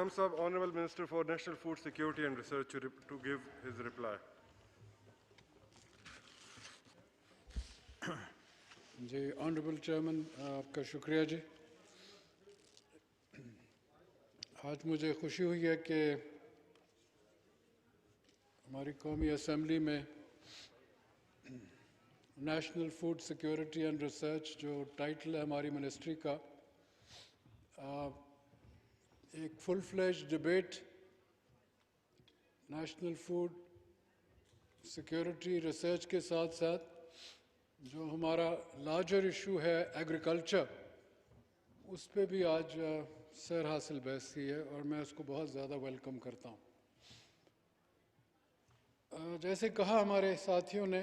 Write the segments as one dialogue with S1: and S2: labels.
S1: Imam Sahib, Honorable Minister for National Food Security and Research, to give his reply.
S2: Ji, Honorable Chairman, आपका शुक्रिया जी। आज मुझे खुशी हुई है कि हमारी कौमी असेंबली में national food security and research जो टाइटल है हमारी मिनिस्ट्री का, एक full fledge debate national food security research के साथ साथ जो हमारा लार्जर इशू है एग्रीकल्चर, उस पे भी आज सर हासिल बहस की है और मैं उसको बहुत ज़्यादा वेलकम करता हूँ। जैसे कहा हमारे साथियों ने,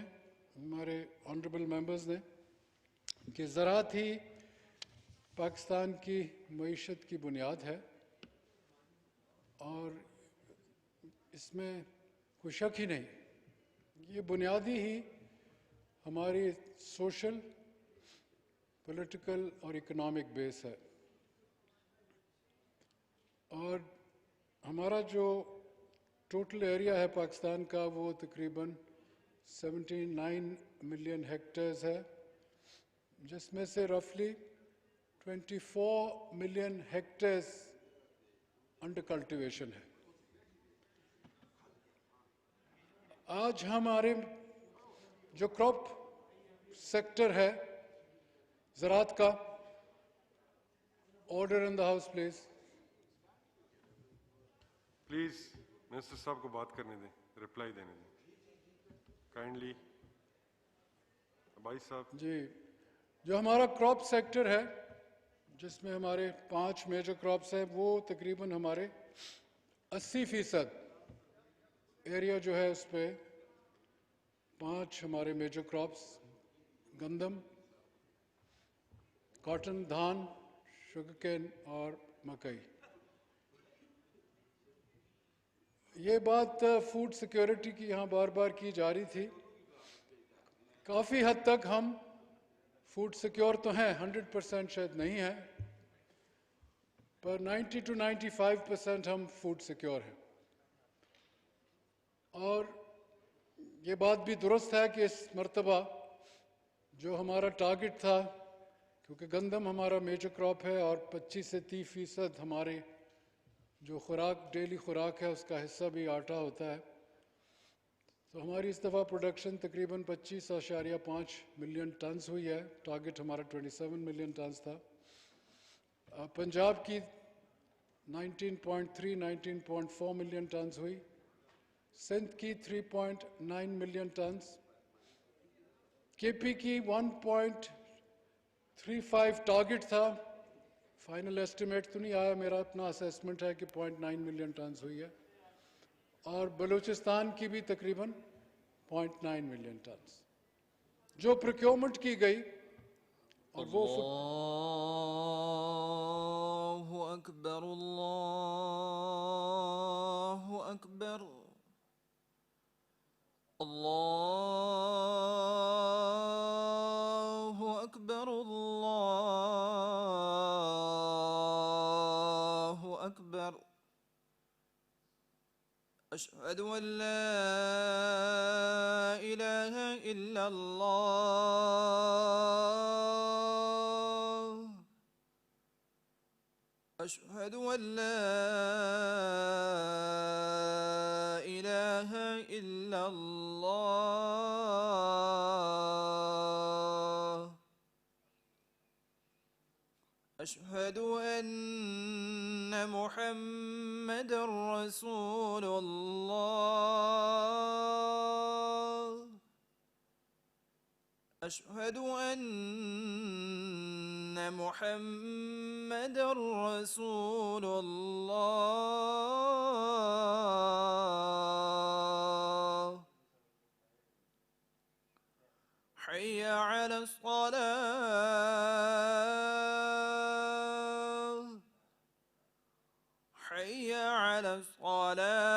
S2: हमारे ऑनरेबल मेंबर्स ने, कि ज़राअत ही पाकिस्तान की मईशत की बुनियाद है और इसमें कोई शक ही नहीं। ये बुनियादी ही हमारी सोशल, पॉलिटिकल और इकोनॉमिक बेस है। और हमारा जो टोटल एरिया है पाकिस्तान का वो तकरीबन 79 मिलियन हेक्टेयर्स है, जिसमें से रफली 24 मिलियन हेक्टेयर्स अंडर कल्टीवेशन है। आज हमारे जो क्रॉप सेक्टर है ज़राअत का, order in the house please.
S1: Please minister साहब को बात करने दें, रिप्लाई देने दें काइंडली। भाई साहब
S2: जी, जो हमारा क्रॉप सेक्टर है जिसमें हमारे 5 मेजर क्रॉप्स हैं, वो तकरीबन हमारे 80% एरिया जो है उस पर 5 हमारे मेजर क्रॉप्स, गंदम, कॉटन, धान, शुगरकेन और मकई। ये बात फूड सिक्योरिटी की यहाँ बार बार की जा रही थी। काफ़ी हद तक हम फूड सिक्योर तो हैं, 100% शायद नहीं है, पर 90 to 95% हम फूड सिक्योर हैं। और ये बात भी दुरुस्त है कि इस मर्तबा जो हमारा टारगेट था, क्योंकि गंदम हमारा मेजर क्रॉप है और 25 से 30% हमारे जो खुराक, डेली खुराक है, उसका हिस्सा भी आटा होता है, तो हमारी इस दफ़ा प्रोडक्शन तकरीबन 25.5 मिलियन टन्स हुई है। टारगेट हमारा 27 मिलियन टन्स था। पंजाब की 19.4 मिलियन टन्स हुई, सिंध की 3.9 मिलियन टन्स, केपी की 1.35 टारगेट था, फाइनल एस्टिमेट तो नहीं आया, मेरा अपना असेसमेंट है कि 0.9 मिलियन टन्स हुई है, और बलूचिस्तान की भी तकरीबन 0.9 मिलियन टन्स जो प्रोक्योरमेंट की गई। और वो
S3: अल्लाहु अकबर, अल्लाहु अकबर, अल्लाहु अकबर, अल्लाहु अकबर। अशहदु अन ला इलाहा इल्लल्लाह, अशहदु अन ला इलाहा इल्लल्लाह, अशहदु अन्न मुहम्मदर रसूलुल्लाह, अशहदु अन्न मुहम्मदर रसूलुल्लाह। हय्य अला अस्सलाह, हय्य अला अस्सलाह,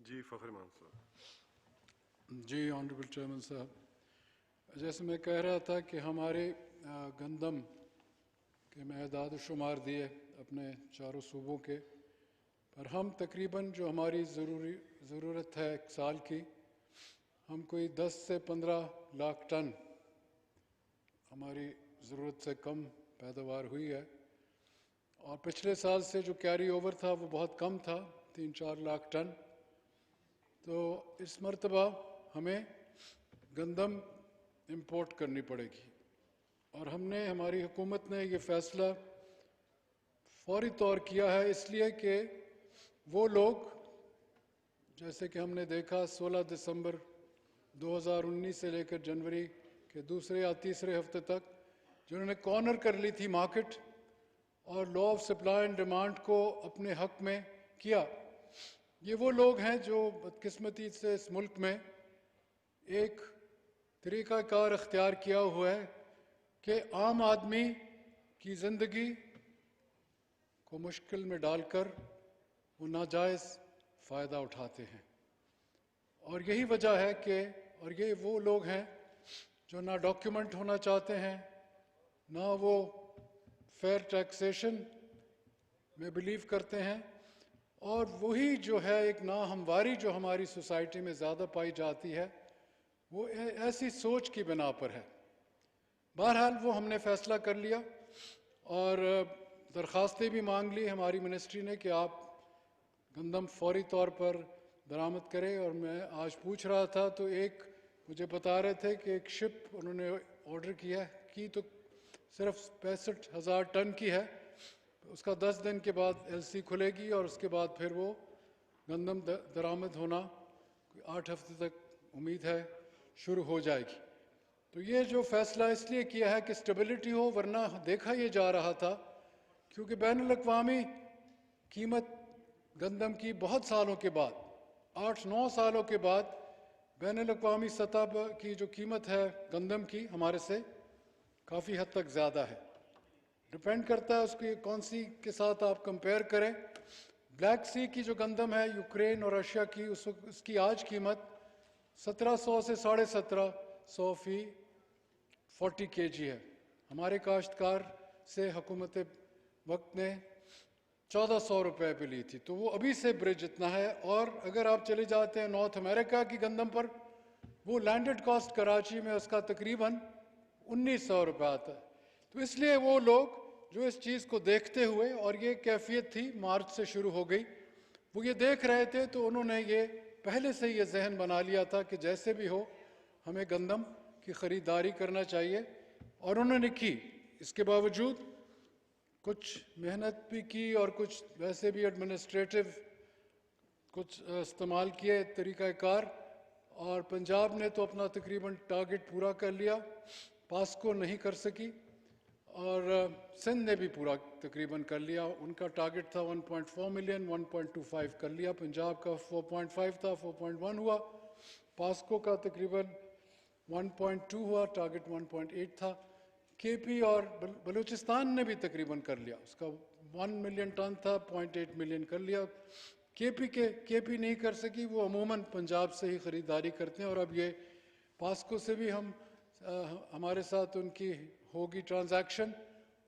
S1: जी फखर मान साहब।
S2: जी ऑनरेबल चेयरमैन साहब, जैसे मैं कह रहा था कि हमारे गंदम के मैं अदाद शुमार दिए अपने चारों सूबों के, पर हम तकरीबन जो हमारी ज़रूरत है एक साल की, हम कोई 10 से 15 लाख टन हमारी ज़रूरत से कम पैदावार हुई है। और पिछले साल से जो कैरी ओवर था वो बहुत कम था, 3-4 लाख टन। तो इस मरतबा हमें गंदम इंपोर्ट करनी पड़ेगी। और हमारी हुकूमत ने ये फ़ैसला फौरी तौर किया है, इसलिए कि वो लोग, जैसे कि हमने देखा 16 दिसंबर 2019 से लेकर जनवरी के दूसरे या तीसरे हफ्ते तक जिन्होंने कॉर्नर कर ली थी मार्केट और law of supply and demand को अपने हक में किया, ये वो लोग हैं जो बदकिस्मती से इस मुल्क में एक तरीक़ाकार अख्तियार किया हुआ है कि आम आदमी की ज़िंदगी को मुश्किल में डालकर वो नाजायज़ फ़ायदा उठाते हैं। और यही वजह है कि और ये वो लोग हैं जो ना डॉक्यूमेंट होना चाहते हैं, ना वो फेयर टैक्सेशन में बिलीव करते हैं, और वही जो है एक नाहमवारी जो हमारी सोसाइटी में ज़्यादा पाई जाती है वो ऐसी सोच की बिना पर है। बहरहाल वो हमने फ़ैसला कर लिया और दरख्वास्तें भी मांग ली हमारी मिनिस्ट्री ने कि आप गंदम फौरी तौर पर बरामद करें। और मैं आज पूछ रहा था तो एक मुझे बता रहे थे कि एक शिप उन्होंने ऑर्डर किया की तो सिर्फ 65,000 टन की है, उसका 10 दिन के बाद एलसी खुलेगी और उसके बाद फिर वो गंदम दरामद होना 8 हफ्ते तक उम्मीद है शुरू हो जाएगी। तो ये जो फ़ैसला इसलिए किया है कि स्टेबिलिटी हो, वरना देखा ये जा रहा था क्योंकि बैनुल-अक़वामी कीमत गंदम की बहुत सालों के बाद 8-9 सालों के बाद बैनुल-अक़वामी सतह की जो कीमत है गंदम की हमारे से काफ़ी हद तक ज़्यादा है। डिपेंड करता है उसकी कौन सी के साथ आप कंपेयर करें। ब्लैक सी की जो गंदम है यूक्रेन और रशिया की, उसकी आज कीमत 1700 से 1750 फी 40 kg है। हमारे काश्तकार से हुकूमत वक्त ने 1400 रुपये पे ली थी, तो वो अभी से ब्रिज इतना है। और अगर आप चले जाते हैं नॉर्थ अमेरिका की गंदम पर, वो लैंडेड कॉस्ट कराची में उसका तकरीबन 1900 रुपये आता है। तो इसलिए वो लोग जो इस चीज़ को देखते हुए, और ये कैफियत थी मार्च से शुरू हो गई, वो ये देख रहे थे तो उन्होंने ये पहले से ये जहन बना लिया था कि जैसे भी हो हमें गंदम की ख़रीदारी करना चाहिए, और उन्होंने की। इसके बावजूद कुछ मेहनत भी की और कुछ वैसे भी एडमिनिस्ट्रेटिव कुछ इस्तेमाल किए तरीक़ाकार, और पंजाब ने तो अपना तकरीबन टारगेट पूरा कर लिया, पास्को नहीं कर सकी, और सिंध ने भी पूरा तकरीबन कर लिया। उनका टारगेट था 1.4 मिलियन, 1.25 कर लिया। पंजाब का 4.5 था, 4.1 हुआ। पास्को का तकरीबन 1.2 हुआ, टारगेट 1.8 था। केपी और बलूचिस्तान ने भी तकरीबन कर लिया, उसका 1 मिलियन टन था, 0.8 मिलियन कर लिया। केपी नहीं कर सकी, वो अमूमन पंजाब से ही ख़रीदारी करते हैं। और अब ये पास्को से भी हमारे साथ उनकी होगी ट्रांजैक्शन,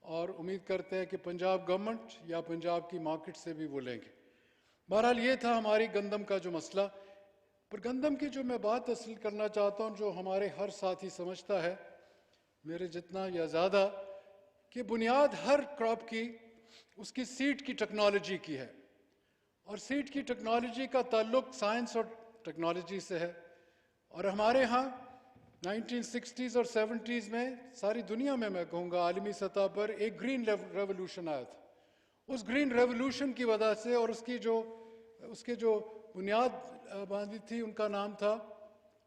S2: और उम्मीद करते हैं कि पंजाब गवर्नमेंट या पंजाब की मार्केट से भी वो लेंगे। बहरहाल ये था हमारी गंदम का जो मसला। पर गंदम की जो मैं बात असल करना चाहता हूँ, जो हमारे हर साथी समझता है मेरे जितना या ज़्यादा, कि बुनियाद हर क्रॉप की उसकी सीड की टेक्नोलॉजी की है, और सीड की टेक्नोलॉजी का ताल्लुक साइंस और टेक्नोलॉजी से है। और हमारे यहाँ 1960s और 70s में सारी दुनिया में, मैं कहूँगा आलमी सतह पर, एक ग्रीन रेवोल्यूशन आया था, उस ग्रीन रेवोल्यूशन की वजह से और उसके जो बुनियाद बांधी थी, उनका नाम था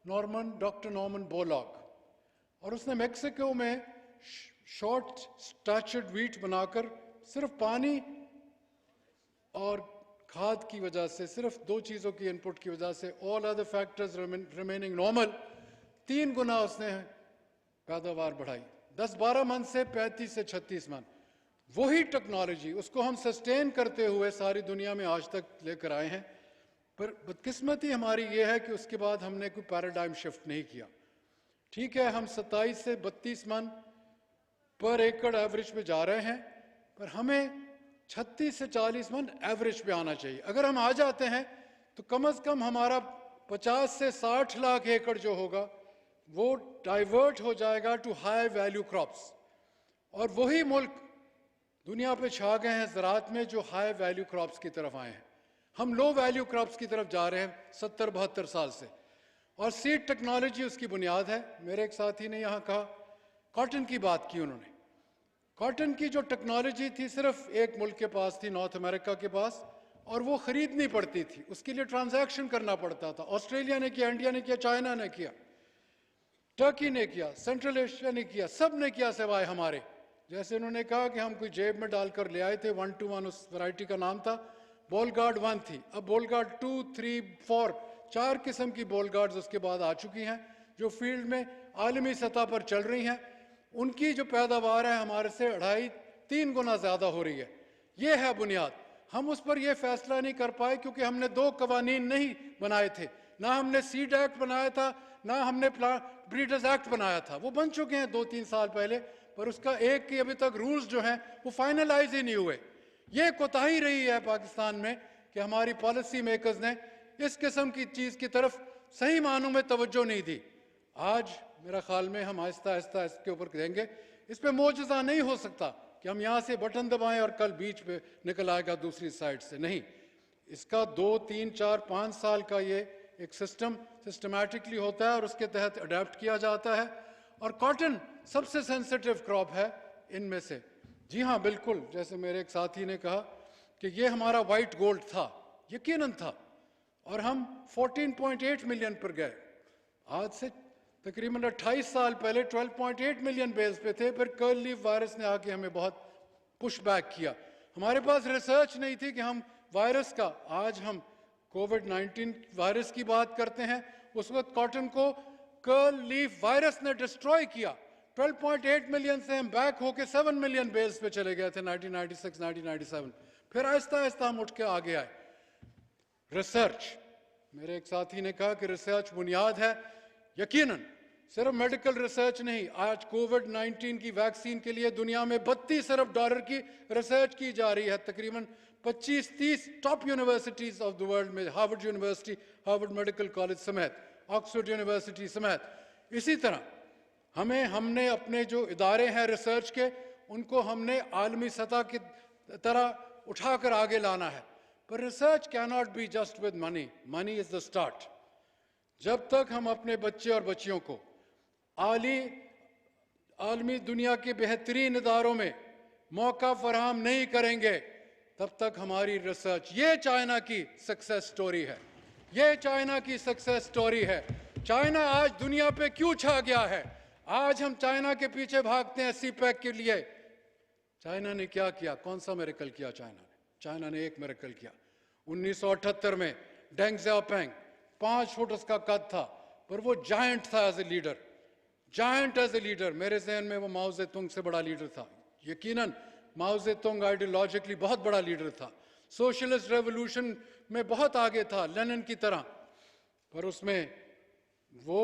S2: डॉक्टर नॉर्मन बोरलॉग, और उसने मेक्सिको में शॉर्ट स्टैचर्ड व्हीट बनाकर सिर्फ पानी और खाद की वजह से, सिर्फ 2 चीज़ों की इनपुट की वजह से, all other factors remaining normal, 3 गुना उसने पैदावार बढ़ाई, 10-12 मन से 35 से 36 मन। वही टेक्नोलॉजी, उसको हम सस्टेन करते हुए सारी दुनिया में आज तक लेकर आए हैं। पर बदकिस्मती हमारी ये है कि उसके बाद हमने कोई पैराडाइम शिफ्ट नहीं किया। ठीक है, हम 27 से 32 मन पर एकड़ एवरेज पे जा रहे हैं, पर हमें 36 से 40 मन एवरेज पे आना चाहिए। अगर हम आ जाते हैं तो कम से कम हमारा 50 से 60 लाख एकड़ जो होगा वो डाइवर्ट हो जाएगा टू हाई वैल्यू क्रॉप्स, और वही मुल्क दुनिया पे छा गए हैं ज़राअत में जो हाई वैल्यू क्रॉप्स की तरफ आए हैं। हम लो वैल्यू क्रॉप्स की तरफ जा रहे हैं 70-72 साल से, और सीड टेक्नोलॉजी उसकी बुनियाद है। मेरे एक साथी ने यहाँ कहा, कॉटन की बात की उन्होंने। कॉटन की जो टेक्नोलॉजी थी सिर्फ एक मुल्क के पास थी, नॉर्थ अमेरिका के पास, और वो खरीदनी पड़ती थी, उसके लिए ट्रांजैक्शन करना पड़ता था। ऑस्ट्रेलिया ने किया, इंडिया ने किया, चाइना ने किया, टर्की ने किया, सेंट्रल एशिया ने किया, सब ने किया सिवाय हमारे। जैसे उन्होंने कहा कि हम कोई जेब में डालकर ले आए थे, 1-to-1 उस वैरायटी का नाम था, बॉल गार्ड 1 थी, अब बॉल गार्ड 2, 3, 4, 4 किस्म की बॉल गार्ड्स उसके बाद आ चुकी हैं जो फील्ड में आलमी सतह पर चल रही हैं। उनकी जो पैदावार है हमारे से 2.5-3 गुना ज़्यादा हो रही है। ये है बुनियाद। हम उस पर यह फैसला नहीं कर पाए क्योंकि हमने 2 कवानीन नहीं बनाए थे, ना हमने सीड एक्ट बनाया था, ना हमने ब्रीडर्स एक्ट बनाया था। वो बन चुके हैं 2-3 साल पहले, पर उसका एक की अभी तक रूल्स जो हैं वो फाइनलाइज ही नहीं हुए। ये कोताही रही है पाकिस्तान में कि हमारी पॉलिसी मेकर्स ने इस किस्म की चीज़ की तरफ सही मानों में तवज्जो नहीं दी। आज मेरा ख्याल में हम आहिस्ता आहिस्ता इसके ऊपर देंगे। इस पे मोजज़ा नहीं हो सकता कि हम यहाँ से बटन दबाएं और कल बीच पे निकल आएगा दूसरी साइड से, नहीं। इसका 2, 3, 4, 5 साल का ये एक सिस्टमैटिकली होता है और उसके तहत अडेप्ट किया जाता है। और कॉटन सबसे सेंसिटिव क्रॉप है इनमें से। जी हाँ, बिल्कुल, जैसे मेरे एक साथी ने कहा कि ये हमारा वाइट गोल्ड था, यकीनन था, और हम 14.8 मिलियन पर गए। आज से तकरीबन 28 साल पहले 12.8 मिलियन बेल्स पे थे, फिर कर्ल लीफ वायरस ने आके हमें बहुत पुश बैक किया। हमारे पास रिसर्च नहीं थी कि हम वायरस का, आज हम कोविड-19 वायरस की बात करते हैं, उस वक्त कॉटन को कर्ल लीफ वायरस ने डिस्ट्रॉय किया। 12.8 मिलियन से हम बैक होके 7 मिलियन बेल्स पे चले गए थे 1996, 1997। फिर आहिस्ता आहिस्ता हम उठ के आगे आए। रिसर्च, मेरे एक साथी ने कहा कि रिसर्च बुनियाद है। यकीनन सिर्फ मेडिकल रिसर्च नहीं, आज कोविड-19 की वैक्सीन के लिए दुनिया में $32 अरब की रिसर्च की जा रही है। तकरीबन 25-30 top universities of the world में, Harvard university, Harvard medical college समेत, ऑक्सफोर्ड यूनिवर्सिटी समेत। इसी तरह हमने अपने जो इदारे हैं रिसर्च के, उनको हमने आलमी सतह की तरह उठाकर आगे लाना है। पर research can not be just with money, money is the start. जब तक हम अपने बच्चे और बच्चियों को आलमी दुनिया के बेहतरीन इदारों में मौका फराहम नहीं करेंगे, तब तक हमारी रिसर्च, ये चाइना की सक्सेस स्टोरी है, ये चाइना की सक्सेस स्टोरी है। चाइना आज दुनिया पे क्यों छा गया है? आज हम चाइना के पीछे भागते हैं सीपैक के लिए। चाइना ने क्या किया? कौन सा मिरेकल किया चाइना ने एक मिरेकल किया। 1978 में डेंग ज़ियाओपिंग, 5 फुट उसका कद था, पर वो जायंट था as a leader, giant as a leader. मेरे जहन में वो माओ ज़ेतुंग से बड़ा लीडर था। यकीनन माओ ज़ेतुंग आइडियोलॉजिकली बहुत बड़ा लीडर था, सोशलिस्ट रेवोल्यूशन में बहुत आगे था, लेनिन की तरह, पर उसमें वो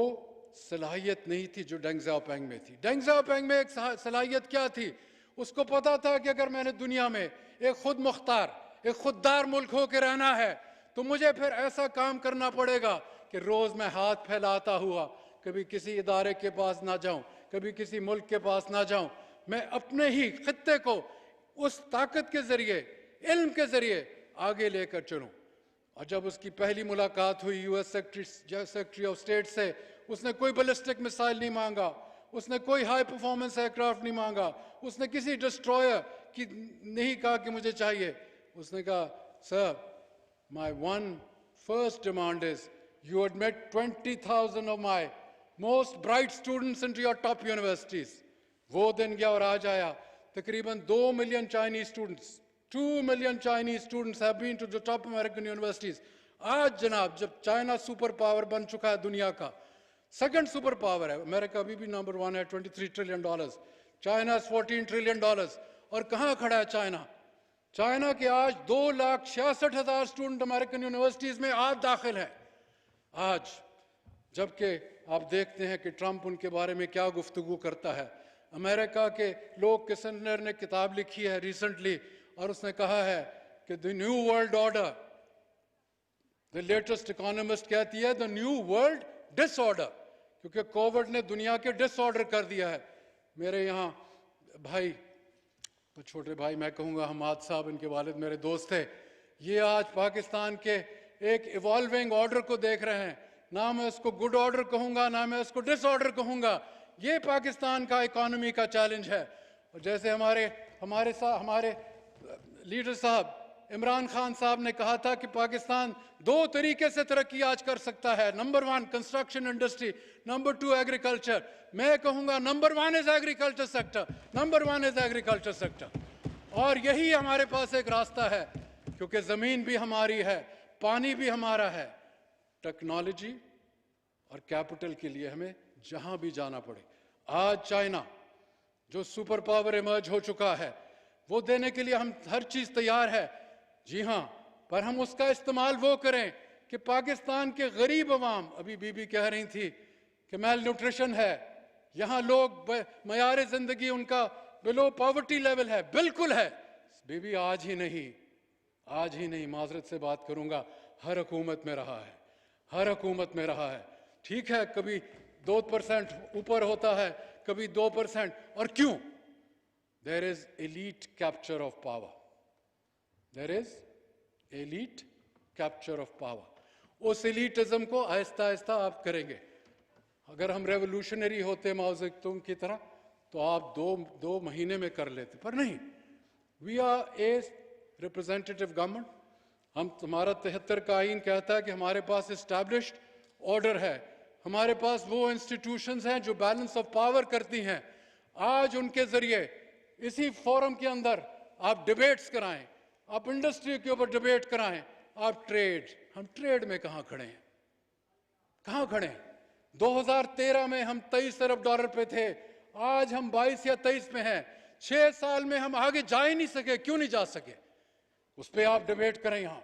S2: सलाहियत नहीं थी जो डेंग ज़ियाओपिंग में थी। डेंग ज़ियाओपिंग में एक सलाहियत क्या थी? उसको पता था कि अगर मैंने दुनिया में एक खुद मुख्तार, एक खुददार मुल्क होकर रहना है, तो मुझे फिर ऐसा काम करना पड़ेगा कि रोज मैं हाथ फैलाता हुआ कभी किसी इदारे के पास ना जाऊं, कभी किसी मुल्क के पास ना जाऊं। मैं अपने ही खित्ते को उस ताकत के जरिए, इल्म के जरिए आगे लेकर चलूं। और जब उसकी पहली मुलाकात हुई यूएस सेक्रेटरी ऑफ स्टेट से, उसने कोई बैलिस्टिक मिसाइल नहीं मांगा, उसने कोई हाई परफॉर्मेंस एयरक्राफ्ट नहीं मांगा, उसने किसी डिस्ट्रॉयर की नहीं कहा कि मुझे चाहिए। उसने कहा sir, my one first demand is you admit 20,000 of my most bright students into your top universities. वो दिन गया और आज आया, तकरीबन 2 million Chinese students, 2 million Chinese students have been to the top American universities. आज जनाब जब चाइना सुपर पावर बन चुका है दुनिया का, सेकंड सुपर पावर है, अमेरिका अभी भी नंबर 1 है, $23 trillion, चाइना $14 trillion, और कहाँ खड़ा है चाइना? चाइना के आज 2,66,000 स्टूडेंट अमेरिकन यूनिवर्सिटीज में आज दाखिल हैं आज, जबकि आप देखते हैं कि ट्रंप उनके बारे में क्या गुफ्तगू करता है। अमेरिका के लोग किसनर ने किताब लिखी है रिसेंटली, और उसने कहा है कि the new world order, the latest economist कहती है द न्यू वर्ल्ड डिसऑर्डर, क्योंकि कोविड ने दुनिया के डिसऑर्डर कर दिया है। मेरे यहाँ भाई, तो छोटे भाई मैं कहूँगा हमाद साहब, इनके वालिद मेरे दोस्त थे, ये आज पाकिस्तान के एक इवॉल्विंग ऑर्डर को देख रहे हैं। ना मैं उसको गुड ऑर्डर कहूँगा, ना मैं उसको डिसऑर्डर कहूँगा, ये पाकिस्तान का इकोनॉमी का चैलेंज है। और जैसे हमारे लीडर साहब इमरान खान साहब ने कहा था कि पाकिस्तान 2 तरीके से तरक्की आज कर सकता है, number 1 construction industry, number 2 agriculture. मैं कहूँगा number 1 is agriculture sector, number 1 is agriculture sector. और यही हमारे पास एक रास्ता है, क्योंकि ज़मीन भी हमारी है, पानी भी हमारा है। टेक्नोलॉजी और कैपिटल के लिए हमें जहाँ भी जाना पड़े, आज चाइना जो सुपर पावर इमर्ज हो चुका है, वो देने के लिए हम हर चीज़ तैयार है, जी हाँ, पर हम उसका इस्तेमाल वो करें कि पाकिस्तान के गरीब अवाम, अभी बीबी कह रही थी कि मेल न्यूट्रिशन है, यहाँ लोग मयार ज़िंदगी उनका बिलो पॉवर्टी लेवल है, बिल्कुल है बीबी, आज ही नहीं माजरत से बात करूँगा, हर हुकूमत में रहा है, हर हुकूमत में रहा है। ठीक है, कभी 2% ऊपर होता है, कभी 2%, और क्यों? There is elite capture of power, there is elite capture of power. उस एलीटिज्म को आहिस्ता आहिस्ता आप करेंगे। अगर हम रेवोल्यूशनरी होते माओ ज़ेडुंग की तरह तो आप दो महीने में कर लेते, पर नहीं। We are a representative government. हमारा 73 का आइन कहता है कि हमारे पास इस्टेब्लिश्ड ऑर्डर है, हमारे पास वो इंस्टीट्यूशंस हैं जो बैलेंस ऑफ पावर करती हैं। आज उनके जरिए इसी फोरम के अंदर आप डिबेट्स कराएं, आप इंडस्ट्री के ऊपर डिबेट कराएं, आप हम ट्रेड में कहाँ खड़े हैं? 2013 में हम $23 अरब पे थे, आज हम 22 या 23 में हैं। 6 साल में हम आगे जा ही नहीं सके। क्यों नहीं जा सके? उस पर आप डिबेट करें। यहाँ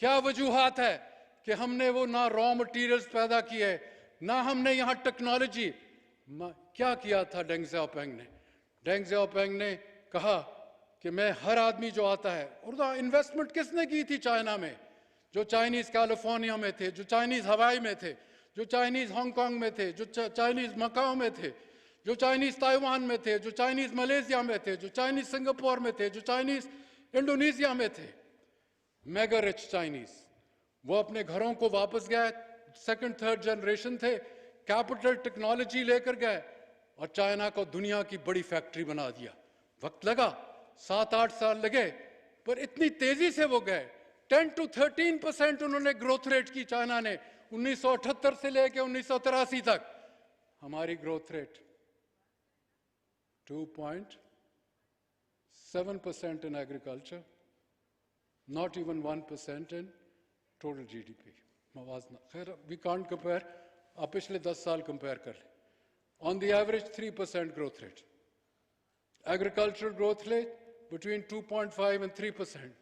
S2: क्या वजूहात है कि हमने वो ना रॉ मटेरियल्स पैदा किए, ना हमने यहाँ टेक्नोलॉजी। क्या किया था डेंग ज़ियाओपिंग ने कहा कि मैं हर आदमी जो आता है, और इन्वेस्टमेंट किसने की थी चाइना में? जो चाइनीज कैलिफोर्निया में थे, जो चाइनीज हवाई में थे, जो चाइनीज हांगकांग में थे, जो चाइनीज मकाओ में थे, जो चाइनीज ताइवान में थे, जो चाइनीज मलेशिया में थे, जो चाइनीज सिंगापुर में थे, जो चाइनीज इंडोनेशिया में थे। मेगा रिच चाइनीज, वो अपने घरों को वापस गए, 2nd 3rd जनरेशन थे, कैपिटल टेक्नोलॉजी लेकर गए और चाइना को दुनिया की बड़ी फैक्ट्री बना दिया। वक्त लगा, 7-8 साल लगे, पर इतनी तेजी से वो गए। 10 to 13% उन्होंने ग्रोथ रेट की चाइना ने 1978 से लेकर 1983 तक। हमारी growth rate 2.7% in agriculture, not even 1% in total GDP। मवाजना खैर वी कांट कंपेयर, आप पिछले 10 साल कंपेयर कर लें। On the average 3% growth rate, agricultural growth rate between 2.5 and 3%,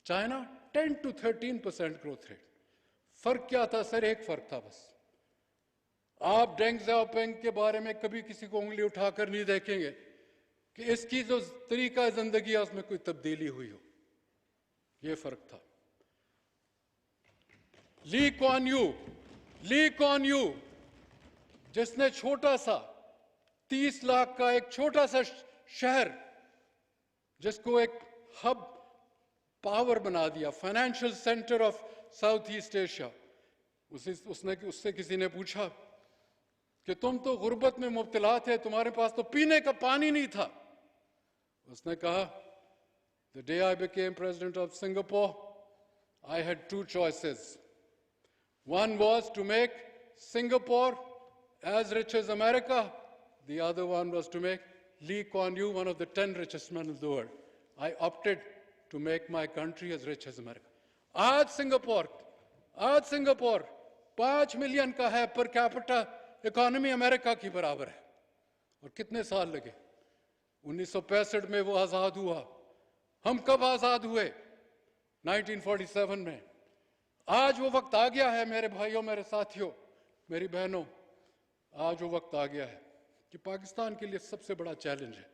S2: China 10 to 13% growth rate. फर्क क्या था सर? एक फर्क था बस। आप डेंग ज़ियाओपिंग के बारे में कभी किसी को उंगली उठाकर नहीं देखेंगे कि इसकी जो तरीका जिंदगी है उसमें कोई तब्दीली हुई हो। ये फर्क था। ली कुआन यू जिसने छोटा सा 30 लाख का एक छोटा सा शहर, जिसको एक हब पावर बना दिया, financial centre of south east Asia. उससे किसी ने पूछा कि तुम तो गुर्बत में मुब्तला थे, तुम्हारे पास तो पीने का पानी नहीं था। उसने कहा, The day I became president of Singapore, I had two choices. One was to make Singapore as rich as America. The other one was to make Lee Kuan Yew one of the 10 richest men in the world. I opted to make my country as rich as America. आज Singapore 5 million का है, per capita economy America की बराबर है। और कितने साल लगे? 1965 में वो आजाद हुआ। हम कब आजाद हुए? 1947 में। आज वो वक्त आ गया है मेरे भाइयों, मेरे साथियों, मेरी बहनों, आज वो वक्त आ गया है कि पाकिस्तान के लिए सबसे बड़ा चैलेंज है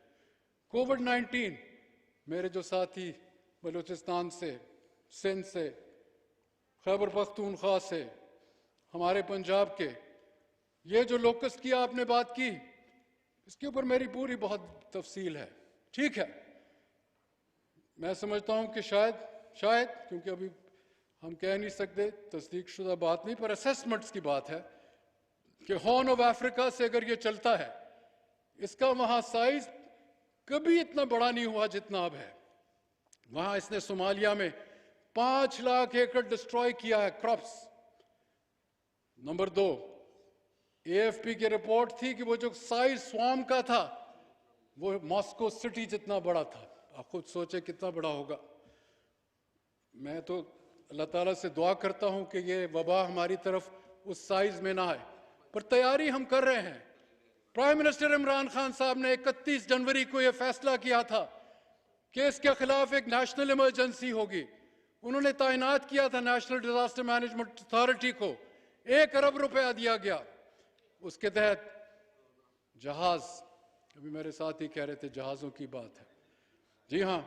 S2: कोविड-19। मेरे जो साथी बलूचिस्तान से, सिंध से, खैबर पख्तूनख्वा से, हमारे पंजाब के, ये जो लोकस की आपने बात की, इसके ऊपर मेरी पूरी बहुत तफसील है। ठीक है, मैं समझता हूं कि शायद क्योंकि अभी हम कह नहीं सकते, तस्दीक शुदा बात नहीं, पर असेसमेंट्स की बात है कि हॉर्न ऑफ अफ्रीका से अगर ये चलता है, इसका वहां साइज कभी इतना बड़ा नहीं हुआ जितना अब है। वहां इसने सोमालिया में 5 लाख एकड़ डिस्ट्रॉय किया है, क्रॉप्स। नंबर 2, एएफपी की रिपोर्ट थी कि वो जो साइज स्वाम का था वो मॉस्को सिटी जितना बड़ा था। आप खुद सोचे कितना बड़ा होगा। मैं तो अल्लाह ताला से दुआ करता हूं कि ये वबा हमारी तरफ उस साइज में ना आए, पर तैयारी हम कर रहे हैं। प्राइम मिनिस्टर इमरान खान साहब ने 31 जनवरी को यह फैसला किया था कि इसके खिलाफ एक नेशनल इमरजेंसी होगी। उन्होंने तैनात किया था नेशनल डिजास्टर मैनेजमेंट अथॉरिटी को, 1 अरब रुपया दिया गया। उसके तहत जहाज, अभी मेरे साथ ही कह रहे थे जहाजों की बात है, जी हाँ,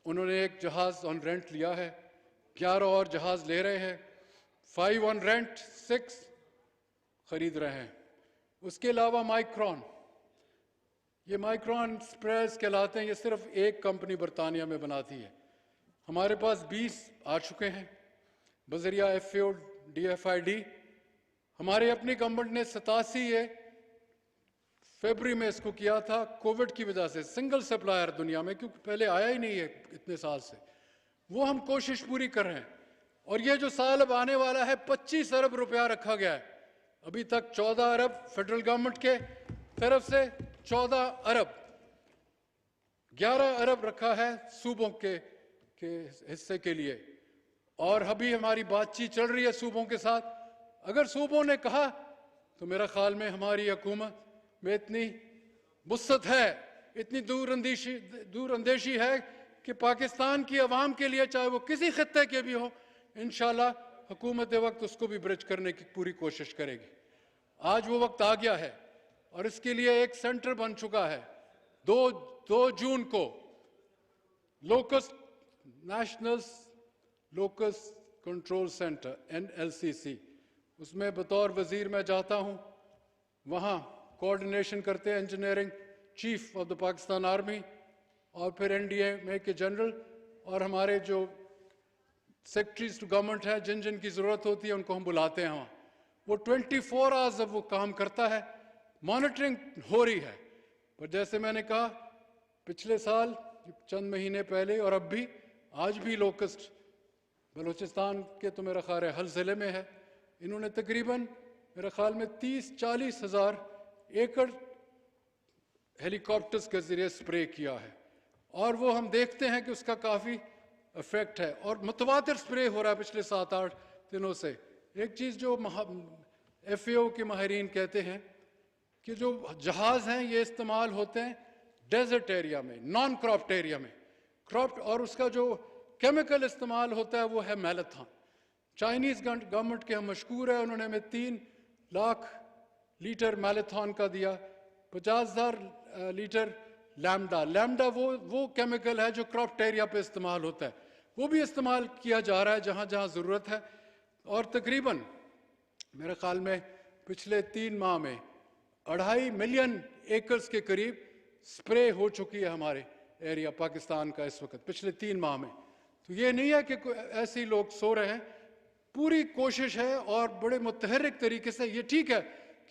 S2: उन्होंने एक जहाज ऑन रेंट लिया है, 11 और जहाज ले रहे हैं, 5 ऑन रेंट, 6 खरीद रहे हैं। उसके अलावा माइक्रॉन, ये माइक्रॉन स्प्रेस कहलाते हैं, ये सिर्फ एक कंपनी बरतानिया में बनाती है। हमारे पास 20 आ चुके हैं बजरिया एफएओ DFID। हमारी अपनी गवर्नमेंट ने 87 फरवरी में इसको किया था, कोविड की वजह से सिंगल सप्लायर दुनिया में, क्योंकि पहले आया ही नहीं है इतने साल से। वो हम कोशिश पूरी कर रहे हैं। और ये जो साल अब आने वाला है, 25 अरब रुपया रखा गया है। अभी तक 14 अरब फेडरल गवर्नमेंट के तरफ से, 14 अरब, 11 अरब रखा है सूबों के हिस्से के लिए। और अभी हमारी बातचीत चल रही है सूबों के साथ। अगर सूबों ने कहा तो मेरा ख्याल में हमारी हुकूमत में इतनी वुसअत है, इतनी दूरअंदेशी है कि पाकिस्तान की आवाम के लिए, चाहे वो किसी खित्ते के भी हो, इंशाल्लाह हुकूमत वक्त उसको भी ब्रिज करने की पूरी कोशिश करेगी। आज वो वक्त आ गया है और इसके लिए एक सेंटर बन चुका है। 2 जून को national locus control centre NLCC, उसमें बतौर वजीर मैं जाता हूं। वहां कोऑर्डिनेशन करते हैं engineering chief of the Pakistan army और फिर NDMA के जनरल और हमारे जो सेक्रेटरीज टू गवर्नमेंट है, जिन जिन की जरूरत होती है उनको हम बुलाते हैं वहाँ। वो 24 आवर्स अब वो काम करता है, मॉनिटरिंग हो रही है। पर जैसे मैंने कहा, पिछले साल, चंद महीने पहले और अब भी, आज भी लोकस्ट बलूचिस्तान के तो मेरा ख्याल है हर जिले में है। इन्होंने तकरीबन मेरे ख्याल में 30-40 हज़ार एकड़ हेलीकॉप्टर्स के जरिए स्प्रे किया है। और वो हम देखते हैं कि उसका काफ़ी इफेक्ट है और मुतवातिर स्प्रे हो रहा है पिछले 7-8 दिनों से। एक चीज़ जो FAO के माहिरीन कहते हैं कि जो जहाज़ हैं ये इस्तेमाल होते हैं डेजर्ट एरिया में, नॉन क्रॉप्ड एरिया में। क्रॉप्ड, और उसका जो केमिकल इस्तेमाल होता है वो है मैलाथॉन। चाइनीज़ गवर्नमेंट के हम मशहूर है, उन्होंने हमें 3 लाख लीटर मैलाथॉन का दिया, 50,000 लीटर लैम्डा वो केमिकल है जो क्रॉप्ड एरिया पे इस्तेमाल होता है। वो भी इस्तेमाल किया जा रहा है जहाँ जहाँ ज़रूरत है। और तकरीबन मेरे ख्याल में पिछले 3 माह में 2.5 मिलियन एकर्स के करीब स्प्रे हो चुकी है हमारे एरिया पाकिस्तान का इस वक्त, पिछले 3 माह में। तो ये नहीं है कि ऐसे ही लोग सो रहे हैं, पूरी कोशिश है और बड़े मुतहर्रिक तरीके से। ये ठीक है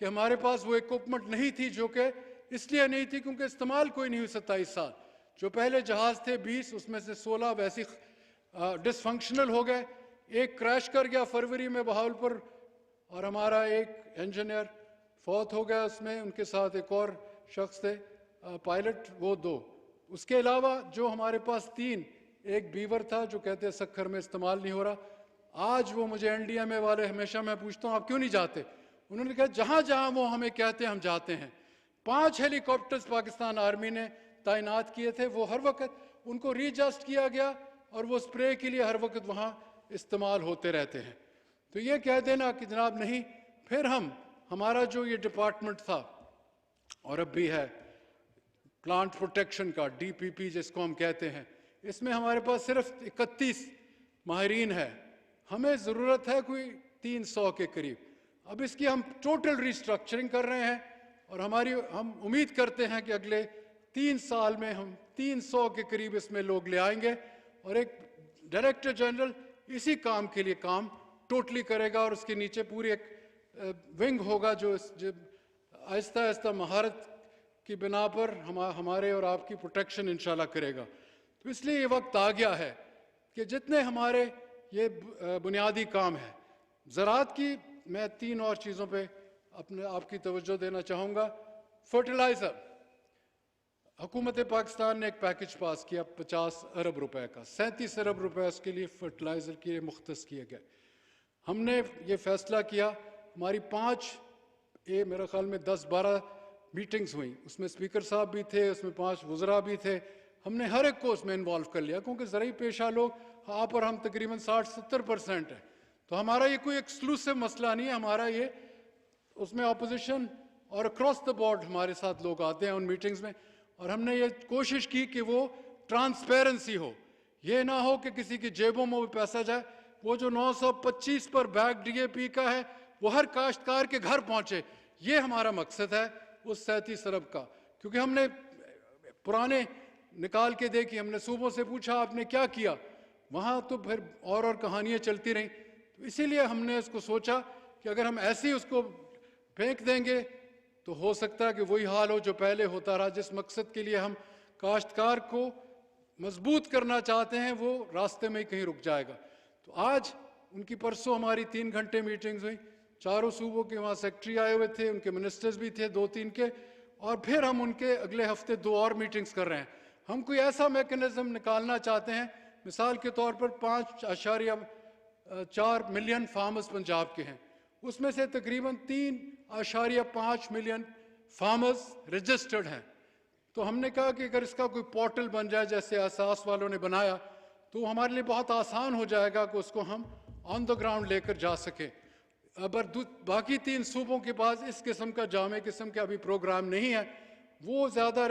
S2: कि हमारे पास वो इक्विपमेंट नहीं थी, जो कि इसलिए नहीं थी क्योंकि इस्तेमाल कोई नहीं हुई 27 साल। जो पहले जहाज़ थे 20, उसमें से 16 वैसे डिसफंक्शनल हो गए। एक क्रैश कर गया फरवरी में बहावलपुर, और हमारा एक इंजीनियर फौत हो गया उसमें, उनके साथ एक और शख्स थे पायलट, वो 2। उसके अलावा जो हमारे पास 3, एक बीवर था जो कहते हैं सक्खर में इस्तेमाल नहीं हो रहा। आज वो मुझे एनडीएमए वाले, हमेशा मैं पूछता हूँ आप क्यों नहीं जाते, उन्होंने कहा जहाँ जहाँ वो हमें कहते हैं हम जाते हैं। 5 हेलीकॉप्टर्स पाकिस्तान आर्मी ने तैनात किए थे, वो हर वक्त उनको रीएडजस्ट किया गया और वो स्प्रे के लिए हर वक्त वहाँ इस्तेमाल होते रहते हैं। तो ये कह देना कि जनाब नहीं, फिर हमारा जो ये डिपार्टमेंट था और अब भी है, प्लांट प्रोटेक्शन का, डीपीपी जिसको हम कहते हैं, इसमें हमारे पास सिर्फ 31 माहिरीन है। हमें ज़रूरत है कोई 300 के करीब। अब इसकी हम टोटल रिस्ट्रक्चरिंग कर रहे हैं और हम उम्मीद करते हैं कि अगले 3 साल में हम 300 के करीब इसमें लोग ले आएंगे और एक डायरेक्टर जनरल इसी काम के लिए काम टोटली करेगा और उसके नीचे पूरी एक विंग होगा जो आहिस्ता आहिस्ता महारत की बिना पर हमारे और आपकी प्रोटेक्शन इंशाल्लाह करेगा। तो इसलिए ये वक्त आ गया है कि जितने हमारे ये बुनियादी काम है ज़राअत की, मैं 3 और चीज़ों पे आपकी तवज्जो देना चाहूँगा। फर्टिलाइज़र, हुकूमत पाकिस्तान ने एक पैकेज पास किया 50 अरब रुपए का, 37 अरब रुपए उसके लिए फर्टिलाइज़र के लिए मुख्तस किए गए। हमने ये फैसला किया, हमारी 5 मेरे ख्याल में 10-12 मीटिंग्स हुई, उसमें स्पीकर साहब भी थे, उसमें 5 वज़रा भी थे। हमने हर एक को उसमें इन्वॉल्व कर लिया क्योंकि ज़रूरी पेशा लोग आप और हम तकरीबन 60-70% है। तो हमारा ये कोई एक्सक्लूसिव मसला नहीं है, हमारा ये उसमें अपोजिशन और अक्रॉस द बोर्ड हमारे साथ लोग आते हैं उन मीटिंग्स में। और हमने ये कोशिश की कि वो ट्रांसपेरेंसी हो, ये ना हो कि किसी की जेबों में भी पैसा जाए। वो जो 925 पर बैग डीएपी का है वो हर काश्तकार के घर पहुंचे, ये हमारा मकसद है उस 37 अरब का। क्योंकि हमने पुराने निकाल के देखी, हमने सूबों से पूछा आपने क्या किया, वहाँ तो फिर और कहानियाँ चलती रहीं। तो इसीलिए हमने इसको सोचा कि अगर हम ऐसे ही उसको फेंक देंगे तो हो सकता है कि वही हाल हो जो पहले होता रहा। जिस मकसद के लिए हम काश्तकार को मजबूत करना चाहते हैं वो रास्ते में ही कहीं रुक जाएगा। तो आज उनकी परसों हमारी 3 घंटे मीटिंग्स हुई, चारों सूबों के वहाँ सेक्रेटरी आए हुए थे, उनके मिनिस्टर्स भी थे 2-3 के, और फिर हम उनके अगले हफ्ते 2 और मीटिंग्स कर रहे हैं। हम कोई ऐसा मैकेनिज्म निकालना चाहते हैं, मिसाल के तौर पर 5.4 मिलियन फार्मर्स पंजाब के हैं, उसमें से तकरीबन 3.5 मिलियन फार्मर्स रजिस्टर्ड हैं। तो हमने कहा कि अगर इसका कोई पोर्टल बन जाए जैसे एहसास वालों ने बनाया तो हमारे लिए बहुत आसान हो जाएगा कि उसको हम ऑन द ग्राउंड लेकर जा सके। अगर बाकी 3 सूबों के पास इस किस्म का जामे किस्म का अभी प्रोग्राम नहीं है, वो ज़्यादा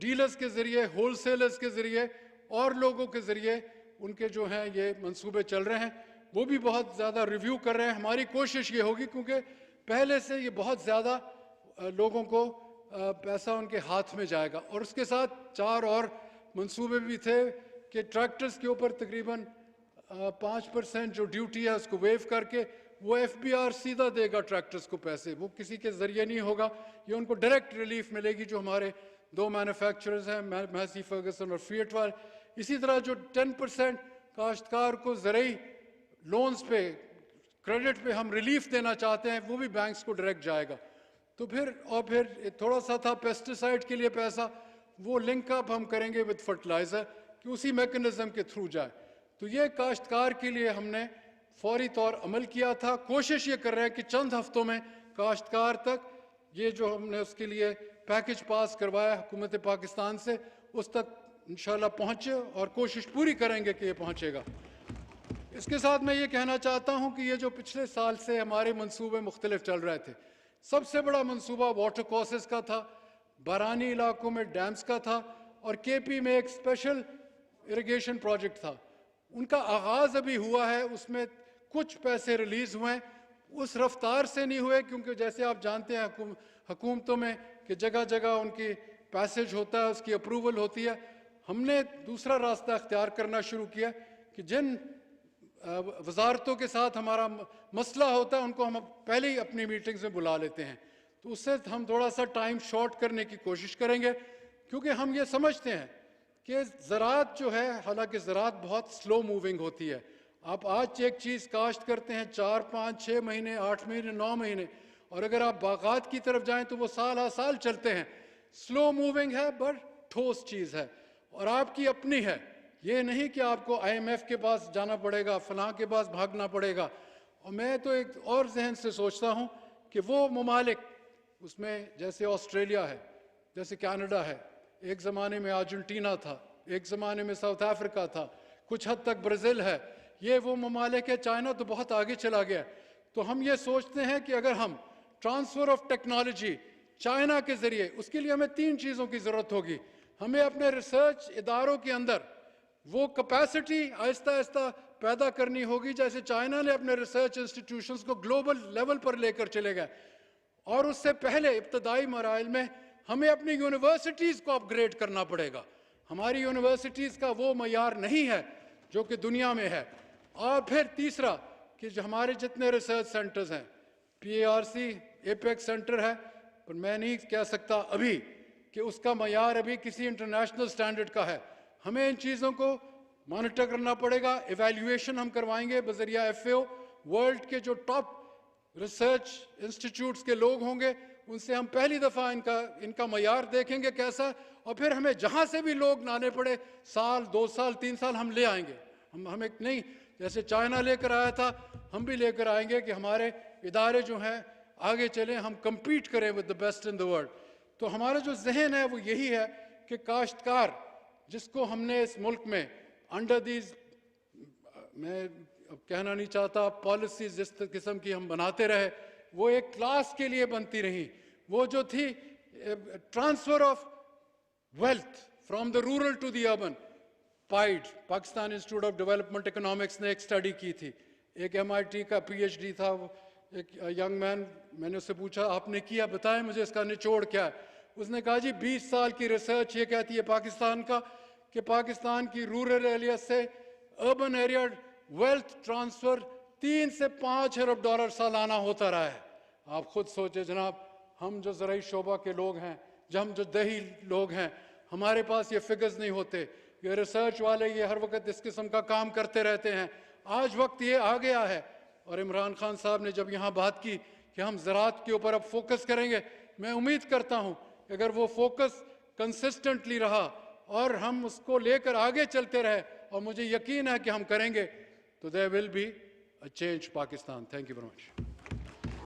S2: डीलर्स के ज़रिए, होलसेलर्स के ज़रिए और लोगों के ज़रिए उनके जो हैं ये मंसूबे चल रहे हैं, वो भी बहुत ज़्यादा रिव्यू कर रहे हैं। हमारी कोशिश ये होगी क्योंकि पहले से ये बहुत ज़्यादा लोगों को पैसा उनके हाथ में जाएगा। और उसके साथ 4 और मंसूबे भी थे कि ट्रैक्टर्स के ऊपर तकरीबन 5% जो ड्यूटी है उसको वेव करके वो FBR सीधा देगा ट्रैक्टर्स को पैसे, वो किसी के ज़रिए नहीं होगा, ये उनको डायरेक्ट रिलीफ मिलेगी। जो हमारे 2 मैन्युफैक्चरर्स हैं, मैसी फर्गसन और फिएट वाले, इसी तरह जो 10% काश्तकार को ज़रूरी लोन्स पे, क्रेडिट पे हम रिलीफ देना चाहते हैं, वो भी बैंक्स को डायरेक्ट जाएगा। तो फिर थोड़ा सा था पेस्टिसाइड के लिए पैसा, वो लिंक अप हम करेंगे विद फर्टिलाइज़र कि उसी मैकेनिज्म के थ्रू जाए। तो ये काश्तकार के लिए हमने फौरी तौर अमल किया था। कोशिश ये कर रहे हैं कि चंद हफ्तों में काश्तकार तक ये जो हमने उसके लिए पैकेज पास करवाया हुकूमत पाकिस्तान से, उस तक इंशाल्लाह पहुँचे और कोशिश पूरी करेंगे कि ये पहुँचेगा। इसके साथ मैं ये कहना चाहता हूँ कि ये जो पिछले साल से हमारे मंसूबे मुख्तलिफ चल रहे थे, सबसे बड़ा मंसूबा वाटर कोर्सेस का था, बारानी इलाकों में डैम्स का था और KP में एक स्पेशल इरिगेशन प्रोजेक्ट था। उनका आगाज़ अभी हुआ है, उसमें कुछ पैसे रिलीज़ हुए, उस रफ्तार से नहीं हुए क्योंकि जैसे आप जानते हैं हुकूमतों में कि जगह जगह उनकी पैसेज होता है, उसकी अप्रूवल होती है। हमने दूसरा रास्ता अख्तियार करना शुरू किया कि जिन वजारतों के साथ हमारा मसला होता है उनको हम पहले ही अपनी मीटिंग्स में बुला लेते हैं। तो उससे हम थोड़ा सा टाइम शॉर्ट करने की कोशिश करेंगे, क्योंकि हम ये समझते हैं कि ज़राअत जो है, हालांकि ज़राअत बहुत स्लो मूविंग होती है। आप आज एक चीज़ काश्त करते हैं 4, 5, 6 महीने, 8 महीने, 9 महीने, और अगर आप बागात की तरफ जाएं तो वो साल साल चलते हैं। स्लो मूविंग है बट ठोस चीज़ है और आपकी अपनी है। ये नहीं कि आपको IMF के पास जाना पड़ेगा, फलां के पास भागना पड़ेगा। और मैं तो एक और जहन से सोचता हूँ कि वो ममालिक, उसमें जैसे ऑस्ट्रेलिया है, जैसे कनाडा है, एक ज़माने में अर्जेंटीना था, एक ज़माने में साउथ अफ्रीका था, कुछ हद तक ब्राज़ील है, ये वो ममालिक है। चाइना तो बहुत आगे चला गया। तो हम ये सोचते हैं कि अगर हम ट्रांसफ़र ऑफ टेक्नोलॉजी चाइना के ज़रिए, उसके लिए हमें 3 चीज़ों की ज़रूरत होगी। हमें अपने रिसर्च इदारों के अंदर वो कैपेसिटी आहिस्ता आहिस्ता पैदा करनी होगी, जैसे चाइना ने अपने रिसर्च इंस्टीट्यूशंस को ग्लोबल लेवल पर लेकर चले गए। और उससे पहले इब्तदाई मराइल में हमें अपनी यूनिवर्सिटीज़ को अपग्रेड करना पड़ेगा। हमारी यूनिवर्सिटीज़ का वो मयार नहीं है जो कि दुनिया में है। और फिर तीसरा कि जो हमारे जितने रिसर्च सेंटर्स हैं, PARC एपेक्स सेंटर है, पर मैं नहीं कह सकता अभी कि उसका मयार अभी किसी इंटरनेशनल स्टैंडर्ड का है। हमें इन चीज़ों को मॉनिटर करना पड़ेगा। एवेल्यूएशन हम करवाएंगे बजरिया FAO। वर्ल्ड के जो टॉप रिसर्च इंस्टीट्यूट्स के लोग होंगे, उनसे हम पहली दफ़ा इनका मयार देखेंगे कैसा, और फिर हमें जहाँ से भी लोग लाने पड़े, साल 2 साल 3 साल हम ले आएंगे। हम एक नहीं, जैसे चाइना लेकर आया था, हम भी लेकर आएंगे कि हमारे इदारे जो हैं आगे चलें, हम compete करें with the best in the world. तो हमारा जो जहन है वो यही है कि काश्तकार, जिसको हमने इस मुल्क में अंडर दीज, मैं अब कहना नहीं चाहता, पॉलिसीज जिस किस्म की हम बनाते रहे, वो एक क्लास के लिए बनती रही। वो जो थी transfer of wealth from the rural to the urban, PIDE, Pakistan institute of development economics ने एक स्टडी की थी। एक MIT का PhD था, एक यंग मैन, मैंने उससे पूछा आपने किया, बताएं मुझे इसका निचोड़ क्या है। उसने कहा जी 20 साल की रिसर्च ये कहती है पाकिस्तान का कि पाकिस्तान की रूरल एरिया से अर्बन एरिया वेल्थ ट्रांसफ़र 3 से 5 अरब डॉलर सालाना होता रहा है। आप खुद सोचे जनाब, हम जो ज़राई शोबा के लोग हैं, हम जो दही लोग हैं, हमारे पास ये फिगर्स नहीं होते। ये रिसर्च वाले ये हर वक्त इस किस्म का काम करते रहते हैं। आज वक्त ये आ गया है, और इमरान खान साहब ने जब यहाँ बात की कि हम ज़राअत के ऊपर अब फोकस करेंगे, मैं उम्मीद करता हूँ कि अगर वो फोकस कंसिस्टेंटली रहा और हम उसको लेकर आगे चलते रहे, और मुझे यकीन है कि हम करेंगे, तो there will be a change Pakistan. Thank you very much.